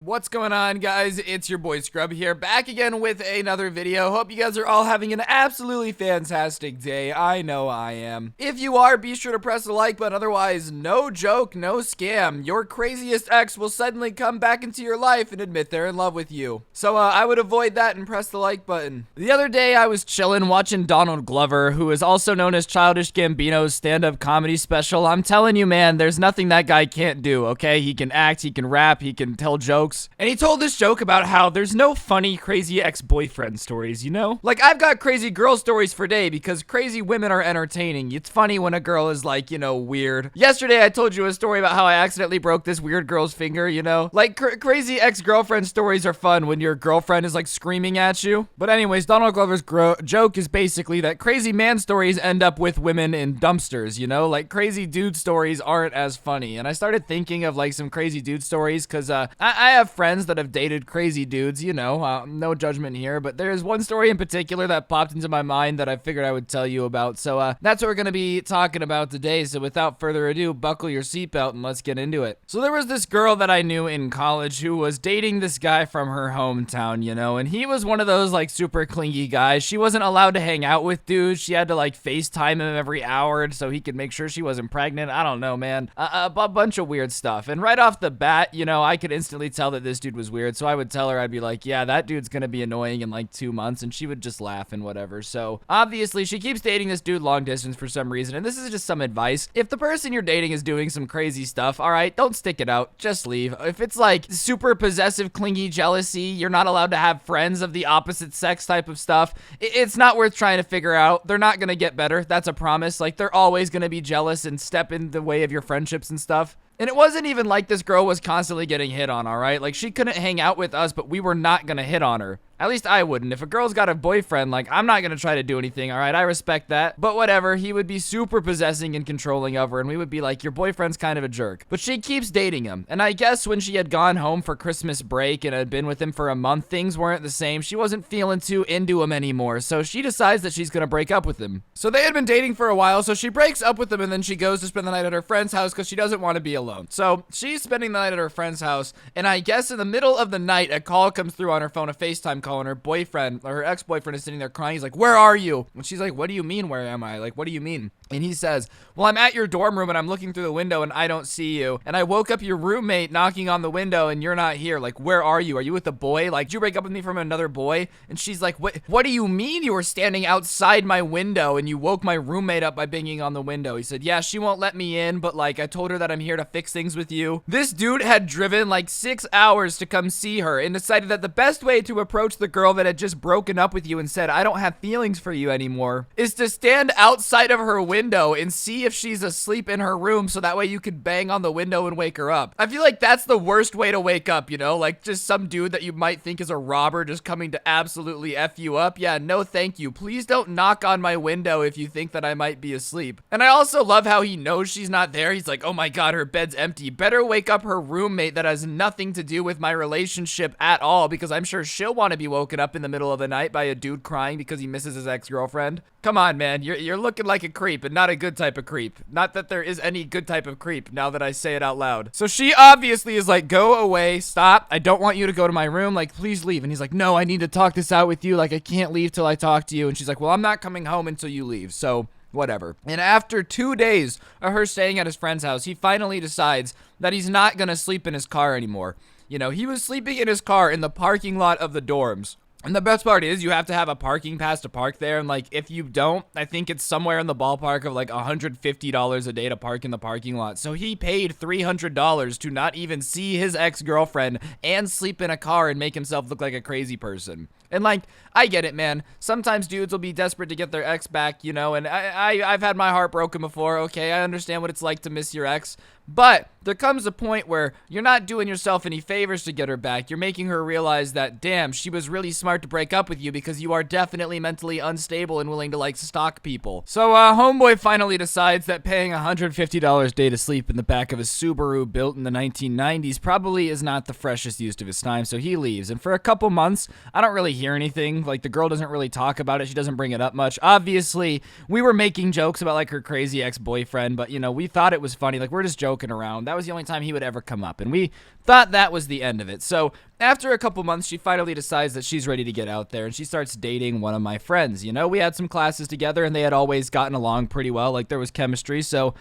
What's going on, guys? It's your boy Scrub here, back again with another video. Hope you guys are all having an absolutely fantastic day. I know I am. If you are, be sure to press the like button. Otherwise, no joke, no scam. Your craziest ex will suddenly come back into your life and admit they're in love with you. So I would avoid that and press the like button. The other day, I was chilling watching Donald Glover, who is also known as Childish Gambino's stand-up comedy special. I'm telling you, man, there's nothing that guy can't do, okay? He can act, he can rap, he can tell jokes. And he told this joke about how there's no funny crazy ex-boyfriend stories, you know? Like, I've got crazy girl stories for day because crazy women are entertaining. It's funny when a girl is like, you know, weird. Yesterday I told you a story about how I accidentally broke this weird girl's finger, you know? Like, crazy ex-girlfriend stories are fun when your girlfriend is like screaming at you. But anyways, Donald Glover's joke is basically that crazy man stories end up with women in dumpsters, you know? Like, crazy dude stories aren't as funny. And I started thinking of like some crazy dude stories because I have friends that have dated crazy dudes, you know, no judgment here, but there's one story in particular that popped into my mind that I figured I would tell you about. So that's what we're going to be talking about today. So without further ado, buckle your seatbelt and let's get into it. So there was this girl that I knew in college who was dating this guy from her hometown, you know, and he was one of those like super clingy guys. She wasn't allowed to hang out with dudes. She had to like FaceTime him every hour so he could make sure she wasn't pregnant. I don't know, man. A bunch of weird stuff. And right off the bat, you know, I could instantly tell that this dude was weird. So I would tell her, I'd be like, yeah, that dude's gonna be annoying in like 2 months, and she would just laugh and whatever. So obviously she keeps dating this dude long distance for some reason, and this is just some advice. If the person you're dating is doing some crazy stuff, all right, don't stick it out, just leave. If it's like super possessive, clingy jealousy, you're not allowed to have friends of the opposite sex type of stuff, it's not worth trying to figure out. They're not gonna get better, that's a promise. Like, they're always gonna be jealous and step in the way of your friendships and stuff. And it wasn't even like this girl was constantly getting hit on, all right? Like, she couldn't hang out with us, but we were not gonna hit on her. At least I wouldn't. If a girl's got a boyfriend, like, I'm not gonna try to do anything, all right? I respect that. But whatever, he would be super possessing and controlling of her, and we would be like, your boyfriend's kind of a jerk. But she keeps dating him. And I guess when she had gone home for Christmas break and had been with him for a month, things weren't the same. She wasn't feeling too into him anymore, so she decides that she's gonna break up with him. So they had been dating for a while, so she breaks up with him, and then she goes to spend the night at her friend's house because she doesn't want to be alone. So she's spending the night at her friend's house, and I guess in the middle of the night, a call comes through on her phone, a FaceTime call, and her boyfriend, or her ex-boyfriend, is sitting there crying. He's like, where are you? And she's like, what do you mean, where am I? Like, what do you mean? And he says, well, I'm at your dorm room and I'm looking through the window and I don't see you. And I woke up your roommate knocking on the window and you're not here. Like, where are you? Are you with a boy? Like, did you break up with me from another boy? And she's like, what do you mean you were standing outside my window and you woke my roommate up by banging on the window? He said, yeah, she won't let me in, but like, I told her that I'm here to fix things with you. This dude had driven like 6 hours to come see her and decided that the best way to approach the girl that had just broken up with you and said, I don't have feelings for you anymore, is to stand outside of her window and see if she's asleep in her room so that way you could bang on the window and wake her up. I feel like that's the worst way to wake up, you know? Like, just some dude that you might think is a robber just coming to absolutely F you up. Yeah, no thank you. Please don't knock on my window if you think that I might be asleep. And I also love how he knows she's not there. He's like, oh my god, her bed's empty. Better wake up her roommate that has nothing to do with my relationship at all, because I'm sure she'll want to be woken up in the middle of the night by a dude crying because he misses his ex-girlfriend. Come on, man, you're looking like a creep, and not a good type of creep. Not that there is any good type of creep, now that I say it out loud. So she obviously is like, go away, stop, I don't want you to go to my room, like, please leave. And he's like, no, I need to talk this out with you, like, I can't leave till I talk to you. And she's like, well, I'm not coming home until you leave, so whatever. And after 2 days of her staying at his friend's house, he finally decides that he's not gonna sleep in his car anymore. You know, he was sleeping in his car in the parking lot of the dorms. And the best part is you have to have a parking pass to park there. And like, if you don't, I think it's somewhere in the ballpark of like $150 a day to park in the parking lot. So he paid $300 to not even see his ex-girlfriend and sleep in a car and make himself look like a crazy person. And like, I get it, man. Sometimes dudes will be desperate to get their ex back, you know, and I've had my heart broken before. Okay, I understand what it's like to miss your ex. But there comes a point where you're not doing yourself any favors to get her back. You're making her realize that, damn, she was really smart to break up with you because you are definitely mentally unstable and willing to, like, stalk people. So, homeboy finally decides that paying $150 a day to sleep in the back of a Subaru built in the 1990s probably is not the freshest use of his time, so he leaves. And for a couple months, I don't really hear anything. Like, the girl doesn't really talk about it. She doesn't bring it up much. Obviously, we were making jokes about, like, her crazy ex-boyfriend, but, you know, we thought it was funny. Like, we're just joking joking around. That was the only time he would ever come up, and we thought that was the end of it. So after a couple months, she finally decides that she's ready to get out there, and she starts dating one of my friends. You know, we had some classes together, and they had always gotten along pretty well. Like, there was chemistry, so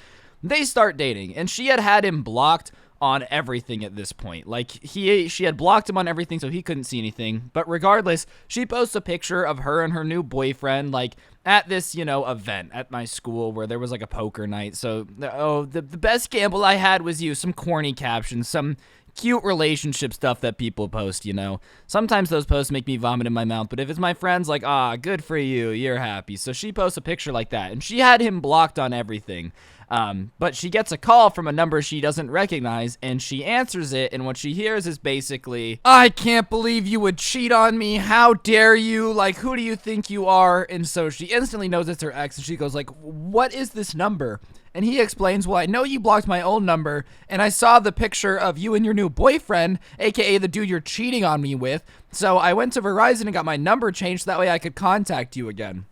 they start dating, and she had him blocked on everything at this point. Like, she had blocked him on everything, so he couldn't see anything. But regardless, she posts a picture of her and her new boyfriend, like, at this, you know, event at my school where there was like a poker night. So, the best gamble I had was you. Some corny captions, some cute relationship stuff that people post, you know. Sometimes those posts make me vomit in my mouth, but if it's my friends, like, good for you, you're happy. So she posts a picture like that, and she had him blocked on everything. But she gets a call from a number she doesn't recognize, and she answers it, and what she hears is basically, "I can't believe you would cheat on me, how dare you, like, who do you think you are?" And so she instantly knows it's her ex, and she goes like, "What is this number?" And he explains, "Well, I know you blocked my old number, and I saw the picture of you and your new boyfriend, aka the dude you're cheating on me with, so I went to Verizon and got my number changed so that way I could contact you again."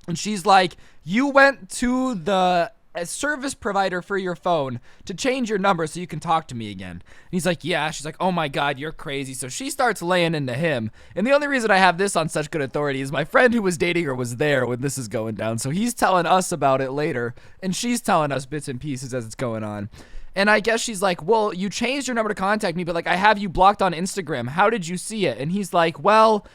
And she's like, "You went to the service provider for your phone to change your number so you can talk to me again?" And he's like, "Yeah." She's like, "Oh my God, you're crazy." So she starts laying into him. And the only reason I have this on such good authority is my friend who was dating her was there when this is going down. So he's telling us about it later, and she's telling us bits and pieces as it's going on. And I guess she's like, "Well, you changed your number to contact me, but like I have you blocked on Instagram. How did you see it?" And he's like, "Well,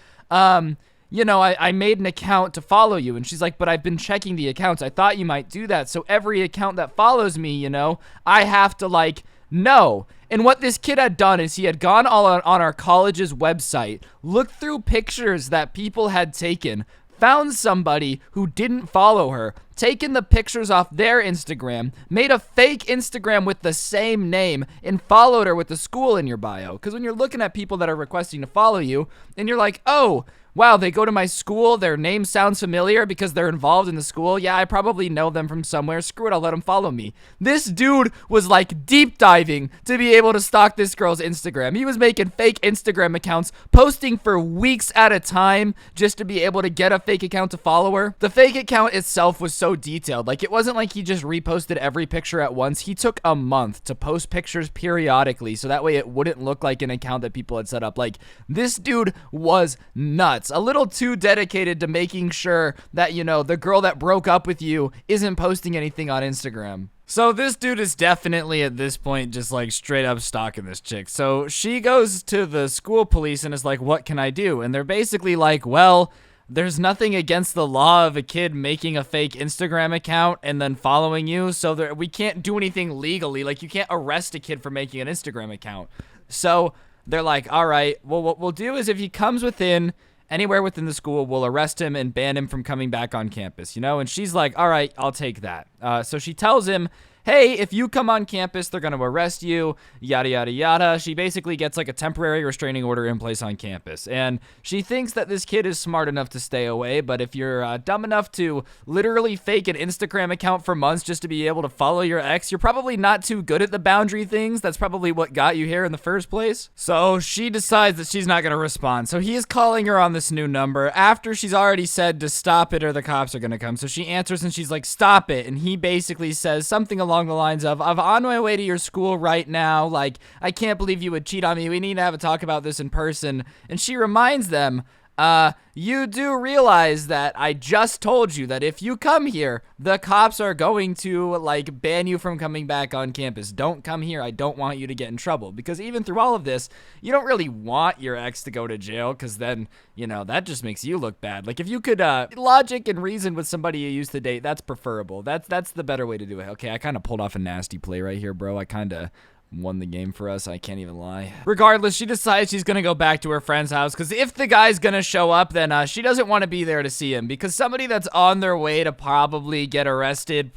you know, I made an account to follow you." And she's like, "But I've been checking the accounts. I thought you might do that. So every account that follows me, you know, I have to like know." And what this kid had done is he had gone all on our college's website, looked through pictures that people had taken, found somebody who didn't follow her, taken the pictures off their Instagram, made a fake Instagram with the same name, and followed her with the school in your bio. Because when you're looking at people that are requesting to follow you, and you're like, "Oh, wow, they go to my school, their name sounds familiar because they're involved in the school. Yeah, I probably know them from somewhere. Screw it, I'll let them follow me." This dude was like deep diving to be able to stalk this girl's Instagram. He was making fake Instagram accounts, posting for weeks at a time just to be able to get a fake account to follow her. The fake account itself was so detailed. Like, it wasn't like he just reposted every picture at once. He took a month to post pictures periodically so that way it wouldn't look like an account that people had set up. Like, this dude was nuts. A little too dedicated to making sure that, you know, the girl that broke up with you isn't posting anything on Instagram. So this dude is definitely at this point just like straight up stalking this chick. So she goes to the school police and is like, "What can I do?" And they're basically like, "Well, there's nothing against the law of a kid making a fake Instagram account and then following you, so we can't do anything legally. Like, you can't arrest a kid for making an Instagram account." So they're like, "All right, well, what we'll do is if he comes anywhere within the school, we'll arrest him and ban him from coming back on campus," you know? And she's like, "All right, I'll take that." So she tells him, "Hey, if you come on campus, they're going to arrest you, yada, yada, yada." She basically gets like a temporary restraining order in place on campus. And she thinks that this kid is smart enough to stay away. But if you're dumb enough to literally fake an Instagram account for months just to be able to follow your ex, you're probably not too good at the boundary things. That's probably what got you here in the first place. So she decides that she's not going to respond. So he is calling her on this new number after she's already said to stop it or the cops are going to come. So she answers and she's like, "Stop it." And he basically says something along the lines of, "I'm on my way to your school right now. Like, I can't believe you would cheat on me. We need to have a talk about this in person." And she reminds them, "You do realize that I just told you that if you come here, the cops are going to, like, ban you from coming back on campus. Don't come here. I don't want you to get in trouble." Because even through all of this, you don't really want your ex to go to jail because then, you know, that just makes you look bad. Like, if you could logic and reason with somebody you used to date, that's preferable. That's the better way to do it. Okay, I kind of pulled off a nasty play right here, bro. I kind of won the game for us. I can't even lie. Regardless, she decides she's gonna go back to her friend's house because if the guy's gonna show up, then she doesn't want to be there to see him because somebody that's on their way to probably get arrested,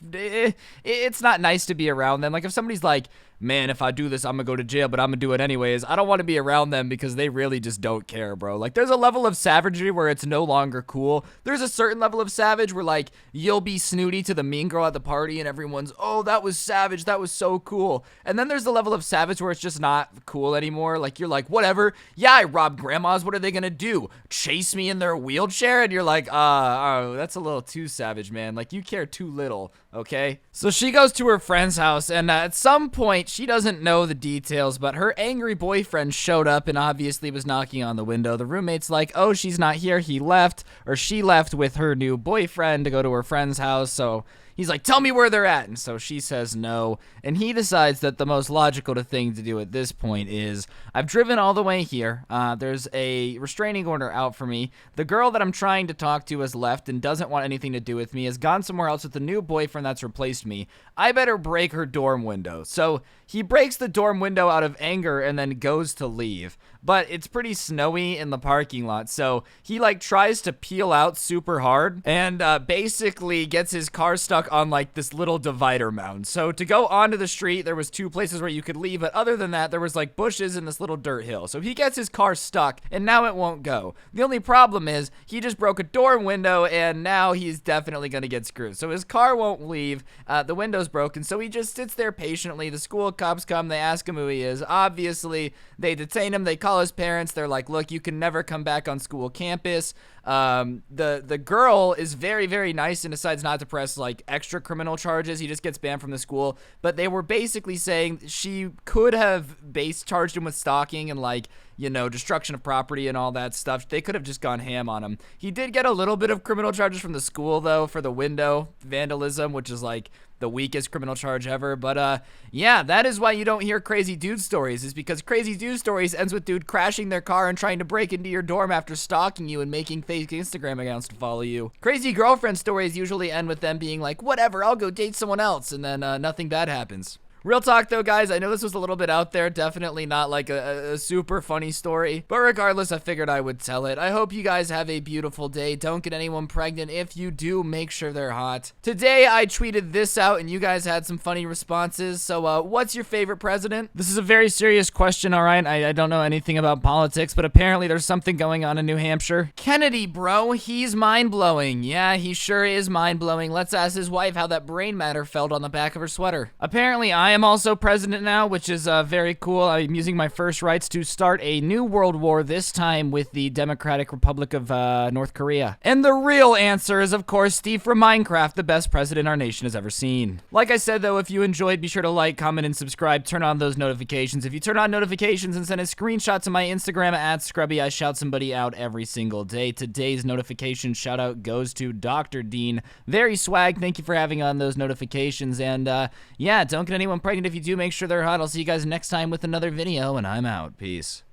it's not nice to be around them. Like, if somebody's like man, if I do this, I'm gonna go to jail, but I'm gonna do it anyways. I don't want to be around them because they really just don't care, bro. Like, there's a level of savagery where it's no longer cool. There's a certain level of savage where, like, you'll be snooty to the mean girl at the party and everyone's, oh, that was savage, that was so cool. And then there's the level of savage where it's just not cool anymore. Like, you're like, whatever, yeah, I robbed grandmas, what are they gonna do? Chase me in their wheelchair? And you're like, oh, that's a little too savage, man. Like, you care too little, okay? So she goes to her friend's house, and at some point, she doesn't know the details, but her angry boyfriend showed up and obviously was knocking on the window. The roommate's like, oh, she's not here, he left, or she left with her new boyfriend to go to her friend's house, so he's like, tell me where they're at. And so she says no. And he decides that the most logical thing to do at this point is, I've driven all the way here. There's a restraining order out for me. The girl that I'm trying to talk to has left and doesn't want anything to do with me, has gone somewhere else with a new boyfriend that's replaced me. I better break her dorm window. So he breaks the dorm window out of anger and then goes to leave. But it's pretty snowy in the parking lot, so he like tries to peel out super hard and basically gets his car stuck on like this little divider mound. So to go onto the street, there was 2 places where you could leave, but other than that, there was like bushes and this little dirt hill. So he gets his car stuck and now it won't go. The only problem is he just broke a dorm window and now he's definitely gonna get screwed. So his car won't leave, the window's broken, so he just sits there patiently. The school cops come, they ask him who he is. Obviously, they detain him, they call his parents. They're like, look, you can never come back on school campus. The girl is very, very nice and decides not to press like extra criminal charges. He just gets banned from the school. But they were basically saying she could have charged him with stalking and like, you know, destruction of property and all that stuff. They could have just gone ham on him. He did get a little bit of criminal charges from the school though for the window vandalism, which is like the weakest criminal charge ever. But yeah, that is why you don't hear crazy dude stories, is because crazy dude stories ends with dude crashing their car and trying to break into your dorm after stalking you and making fake Instagram accounts to follow you. Crazy girlfriend stories usually end with them being like, whatever, I'll go date someone else, and then nothing bad happens. Real talk though, guys, I know this was a little bit out there, definitely not like a super funny story, but regardless, I figured I would tell it. I hope you guys have a beautiful day. Don't get anyone pregnant. If you do, make sure they're hot. Today, I tweeted this out and you guys had some funny responses. So, what's your favorite president? This is a very serious question, all right? I don't know anything about politics, but apparently there's something going on in New Hampshire. Kennedy, bro, he's mind-blowing. Yeah, he sure is mind-blowing. Let's ask his wife how that brain matter felt on the back of her sweater. Apparently, I am also president now, which is very cool. I'm using my first rights to start a new world war, this time with the Democratic Republic of North Korea. And the real answer is, of course, Steve from Minecraft, the best president our nation has ever seen. Like I said, though, if you enjoyed, be sure to like, comment, and subscribe. Turn on those notifications. If you turn on notifications and send a screenshot to my Instagram at Scrubby, I shout somebody out every single day. Today's notification shout out goes to Dr. Dean. Very swag. Thank you for having on those notifications. And yeah, don't get anyone pregnant. If you do, make sure they're hot. I'll see you guys next time with another video, and I'm out. Peace.